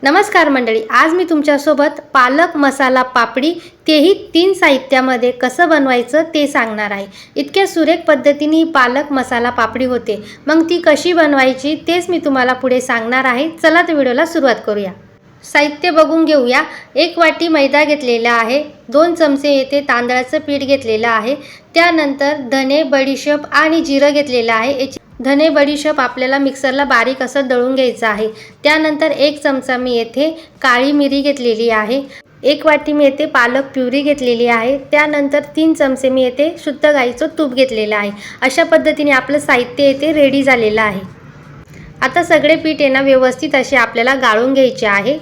नमस्कार मंडळी, आज मी तुमच्यासोबत पालक मसाला पापडी तेही 3 साहित्यामध्ये कसं बनवायचं ते सांगणार आहे। इतक्या सुरेख पद्धतीने ही पालक मसाला पापडी होते। मग ती कशी बनवायची तेच मी तुम्हाला पुढे सांगणार आहे। चला तर व्हिडिओला सुरुवात करूया। साहित्य बघून घेऊया। 1 वाटी मैदा घेतलेला आहे, 2 चमचे येथे तांदळाचं पीठ घेतलेलं आहे, त्यानंतर धने, बडीशेप आणि जिरं घेतलेलं आहे। धने बडीशेप आपल्याला मिक्सरला बारीक असं दळून घ्यायचं आहे। त्यानंतर 1 चमचा मी येथे काळी मिरी घेतलेली आहे, 1 वाटी मी येथे पालक प्युरी घेतलेली आहे, त्यानंतर 3 चमचे मी येथे शुद्ध गाईचं तूप घेतलेलं आहे। अशा पद्धतीने आपलं साहित्य येथे रेडी झालेलं आहे। आता सगळे पीठ आहे ना व्यवस्थित असे आपल्याला गाळून घ्यायचे आहे।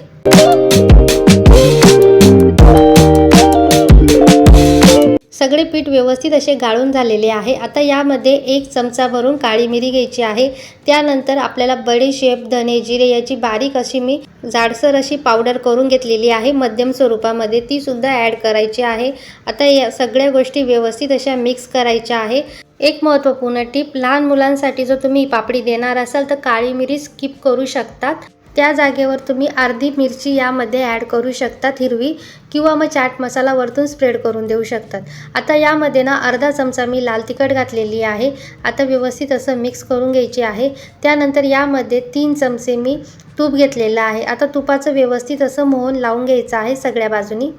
सगळे पीठ व्यवस्थित असे गाळून झालेले आहे। आता यामध्ये 1 चमचा भरून काळी मिरी घ्यायची आहे, त्यानंतर आपल्याला बडीशेप, धने, जिरे याची बारीक अशी मी जाडसर अशी पावडर करून घेतलेली आहे मध्यम स्वरूपामध्ये, ती सुद्धा ॲड करायची आहे। आता या सगळ्या गोष्टी व्यवस्थित अशा मिक्स करायच्या आहे। एक महत्त्वपूर्ण टिप, लहान मुलांसाठी जर तुम्ही पापडी देणार असाल तर काळी मिरी स्किप करू शकतात, त्या जागेवर तुम्ही अर्धी मिरची यामध्ये ॲड करू शकतात हिरवी, किंवा मग चाट मसाला वरतून स्प्रेड करून देऊ शकतात। आता यामध्ये ना अर्धा चमचा मी लाल तिखट घातलेली आहे। आता व्यवस्थित असं मिक्स करून घ्यायचे आहे। त्यानंतर यामध्ये 3 चमचे मी तूप घेतलेलं आहे। आता तुपाचं व्यवस्थित असं मोहन लावून घ्यायचं आहे सगळ्या बाजूनी।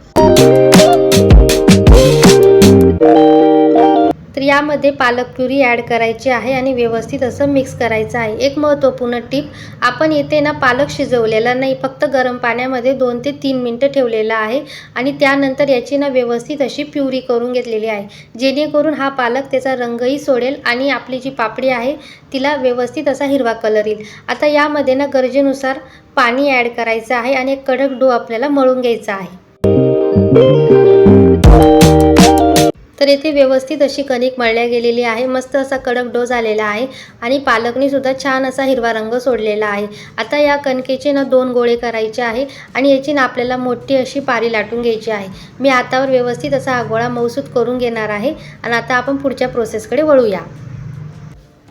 तर यामध्ये पालक प्युरी ॲड करायची आहे आणि व्यवस्थित असं मिक्स करायचं आहे। एक महत्त्वपूर्ण टिप, आपण येथे ना पालक शिजवलेला नाही, फक्त गरम पाण्यामध्ये 2 ते 3 मिनिटं ठेवलेला आहे आणि त्यानंतर याची ना व्यवस्थित अशी प्युरी करून घेतलेली आहे, जेणेकरून हा पालक त्याचा रंगही सोडेल आणि आपली जी पापडी आहे तिला व्यवस्थित असा हिरवा कलर येईल। आता यामध्ये ना गरजेनुसार पाणी ॲड करायचं आहे आणि एक कडक डो आपल्याला मळून घ्यायचा आहे। तर येथे व्यवस्थित अशी कणिक मळल्या गेलेली आहे, मस्त असा कडक डो झालेला आहे आणि पालकने सुद्धा छान असा हिरवा रंग सोडलेला आहे। आता या कणकेचे ना 2 गोळे करायचे आहे आणि याची ना आपल्याला मोठी अशी पारी लाटून घ्यायची आहे। मी हातावर व्यवस्थित असा हा गोळा मऊसूत करून घेणार आहे आणि आता आपण पुढच्या प्रोसेसकडे वळूया।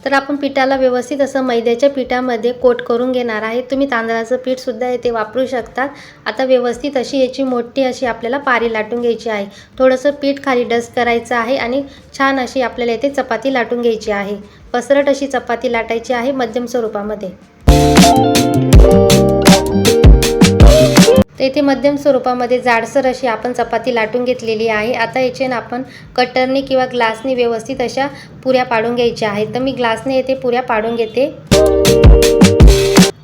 तर आपण पिठाला व्यवस्थित असं मैद्याच्या पिठामध्ये कोट करून घेणार आहे। तुम्ही तांदळाचं पीठ सुद्धा येथे वापरू शकता। आता व्यवस्थित अशी याची मोठी अशी आपल्याला पारी लाटून घ्यायची आहे। थोडंसं पीठ खाली डस्ट करायचं आहे आणि छान अशी आपल्याला येथे चपाती लाटून घ्यायची आहे। पसरट अशी चपाती लाटायची आहे मध्यम स्वरूपामध्ये। तर इथे मध्यम स्वरूपामध्ये जाडसर अशी आपण चपाती लाटून घेतलेली आहे। आता याचे ना आपण कटरने किंवा ग्लासने व्यवस्थित अशा पुऱ्या पाडून घ्यायच्या आहेत। तर मी ग्लासने येथे पुऱ्या पाडून घेते।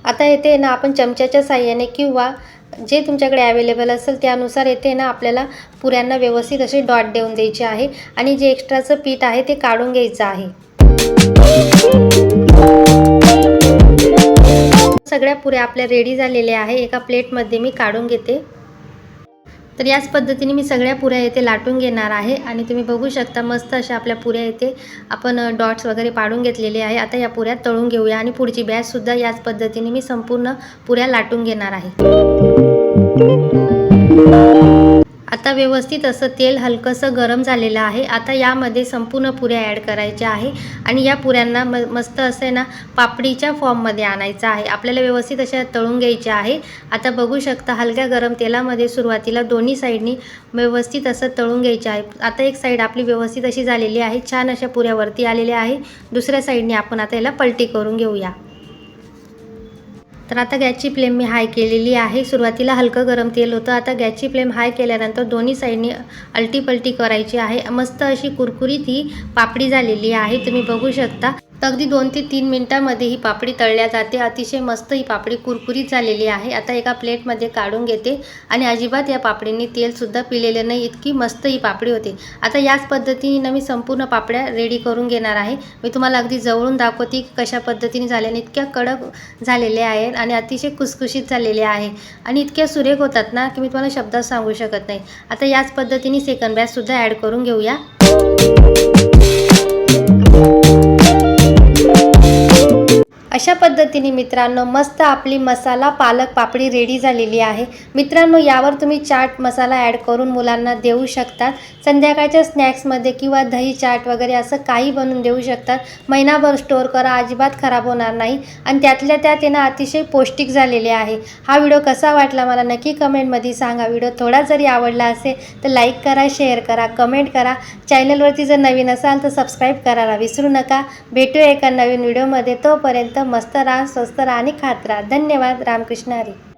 आता येथे ना आपण चमच्याच्या साहाय्याने किंवा जे तुमच्याकडे अवेलेबल असेल त्यानुसार येथे ना आपल्याला पुऱ्यांना व्यवस्थित असे डॉट देऊन द्यायचे आहे आणि जे एक्स्ट्राचं पीठ आहे ते काढून घ्यायचं आहे। सगळ्या पुऱ्या आपल्या रेडी झालेल्या आहे। एका प्लेटमध्ये मी काढून घेते। तर याच पद्धतीने मी सगळ्या पुऱ्या येथे लाटून घेणार आहे आणि तुम्ही बघू शकता मस्त अशा आपल्या पुऱ्या येथे आपण डॉट्स वगैरे पाडून घेतलेले आहे। आता या पुऱ्या तळून घेऊया आणि पुढची बॅच सुद्धा याच पद्धतीने मी संपूर्ण पुऱ्या लाटून घेणार आहे। आता व्यवस्थित असं तेल हलकंसं गरम झालेलं आहे। आता यामध्ये संपूर्ण पुऱ्या ॲड करायच्या आहे आणि या पुऱ्यांना मस्त असं ना पापडीच्या फॉर्ममध्ये आणायचं आहे। आपल्याला व्यवस्थित अशा तळून घ्यायच्या आहे। आता बघू शकता हलक्या गरम तेलामध्ये सुरुवातीला दोन्ही साईडनी व्यवस्थित असं तळून घ्यायचं आहे। आता एक साईड आपली व्यवस्थित अशी झालेली आहे, छान अशा पुऱ्या वरती आलेल्या आहे। दुसऱ्या साईडने आपण आता याला पलटी करून घेऊया। तर आता गॅसची फ्लेम मी हाय केलेली आहे। सुरुवातीला हलकं गरम तेल होतं, आता गॅसची फ्लेम हाय केल्यानंतर दोन्ही साईडनी अलटी पलटी करायची आहे। मस्त अशी कुरकुरीत ही पापडी झालेली आहे, तुम्ही बघू शकता। तर अगदी 2 ते 3 मिनिटांमध्ये ही पापडी तळल्या जाते। अतिशय मस्त ही पापडी कुरकुरीत झालेली आहे। आता एका प्लेटमध्ये काढून घेते आणि अजिबात या पापडींनी तेलसुद्धा पिलेलं नाही, इतकी मस्त ही पापडी होते। आता याच पद्धतीने मी संपूर्ण पापड्या रेडी करून घेणार आहे। मी तुम्हाला अगदी जवळून दाखवते की कशा पद्धतीने झाल्याने इतक्या कडक झालेल्या आहेत आणि अतिशय खुसखुशीत झालेले आहे आणि इतक्या सुरेख होतात ना की मी तुम्हाला शब्दात सांगू शकत नाही। आता याच पद्धतीने सेकंड बॅच सुद्धा ॲड करून घेऊया। अशा पद्धतीने मित्रांनो मस्त आपली मसाला पालक पापडी रेडी झालेली आहे। मित्रांनो, यावर तुम्ही चाट मसाला ॲड करून मुलांना देऊ शकतात। संध्याकाळच्या स्नॅक्समध्ये किंवा दही चाट वगैरे असं काही बनवून देऊ शकतात। महिनाभर स्टोअर करा, अजिबात खराब होणार नाही आणि त्यातल्या त्यात ना अतिशय पौष्टिक झालेले आहे। हा व्हिडिओ कसा वाटला मला नक्की कमेंटमध्ये सांगा। व्हिडिओ थोडा जरी आवडला असेल तर लाईक करा, शेअर करा, कमेंट करा। चॅनलवरती जर नवीन असाल तर सबस्क्राईब करायला विसरू नका। भेटूया एका नवीन व्हिडिओमध्ये। तोपर्यंत मस्त राहा, स्वस्त राहा आणि खात राहा। धन्यवाद। रामकृष्ण हरी।